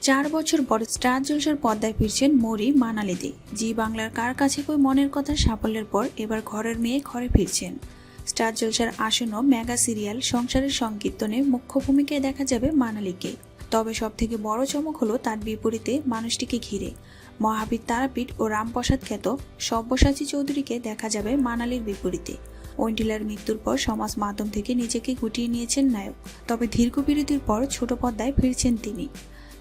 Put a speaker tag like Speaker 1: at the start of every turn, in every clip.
Speaker 1: 4 বছর পর স্টার জলসার পর্দায় ফিরছেন মৌরি মানালিতে। জি বাংলার কার কাছে কই মনের কথা সাফল্যের পর এবার ঘরের মেয়ে ঘরে ফিরছেন। স্টার জলসার আসন্ন মেগা সিরিয়াল সংসারের সংকীর্তনে মুখ্য ভূমিকায় দেখা যাবে মানালিকে। তবে সবথেকে বড় চমক হলো তার বিপরীতে মানুষটিকে ঘিরে। মহাবীর তারাপীঠ ও রামপ্রসাদ খ্যাত সব্যসাচী চৌধুরীকে দেখা যাবে মানালির বিপরীতে। ঐন্টিলার মৃত্যুর পর সমাজ মাধ্যম থেকে নিজেকে গুটিয়ে নিয়েছেন নায়ক। তবে দীর্ঘ বিরতির পর ছোট পর্দায় ফিরছেন তিনি।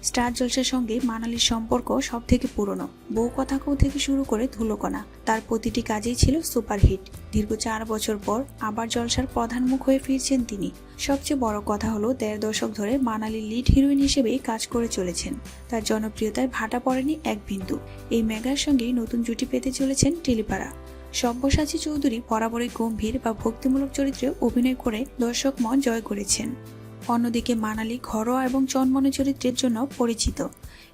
Speaker 1: স্টার জলসার সঙ্গে মানালির সম্পর্ক সব থেকে পুরনো। বউ কথা কও থেকে শুরু করে ধুলোকণা, তার প্রতিটি কাজেই ছিল সুপারহিট। দীর্ঘ 4 বছর পর আবার জলসার প্রধান মুখ হয়ে ফিরছেন তিনি। সবচেয়ে বড় কথা হলো 1.5 দশক ধরে মানালি লিড হিরোইন হিসেবেই কাজ করে চলেছেন। তার জনপ্রিয়তায় ভাটা পড়েনি এক বিন্দু। এই মেগার সঙ্গেই নতুন জুটি পেতে চলেছেন টেলিপাড়া। সব্যসাচী চৌধুরী বরাবরই গম্ভীর বা ভক্তিমূলক চরিত্রে অভিনয় করে দর্শক মন জয় করেছেন। অন্যদিকে মানালি ঘরোয়া এবং চনমনে চরিত্রের জন্য পরিচিত।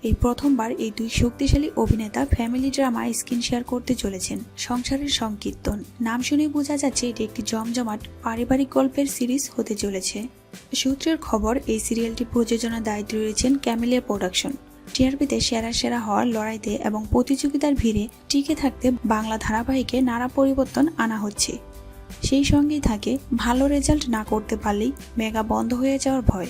Speaker 1: এই প্রথমবার এই দুই শক্তিশালী অভিনেতা ফ্যামিলি ড্রামায় স্ক্রিন শেয়ার করতে চলেছেন। সংসারের সংকীর্তন নাম শুনেই বোঝা যাচ্ছে এটি একটি জমজমাট পারিবারিক গল্পের সিরিজ হতে চলেছে। সূত্রের খবর, এই সিরিয়ালটি প্রযোজনার দায়িত্বে রয়েছেন ক্যামেলিয়া প্রোডাকশন। টিআরপিতে সেরা হওয়ার লড়াইতে এবং প্রতিযোগিতার ভিড়ে টিকে থাকতে বাংলা ধারাবাহিকে নানা পরিবর্তন আনা হচ্ছে। সেই সঙ্গেই থাকে ভালো রেজাল্ট না করতে পারলেই মেগা বন্ধ হয়ে যাওয়ার ভয়।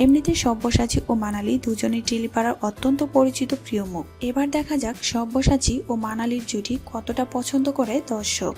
Speaker 1: এমনিতে সব্যসাচী ও মানালি দুজনেই টেলিপাড়ার অত্যন্ত পরিচিত প্রিয় মুখ। এবার দেখা যাক সব্যসাচী ও মানালির জুটি কতটা পছন্দ করে দর্শক।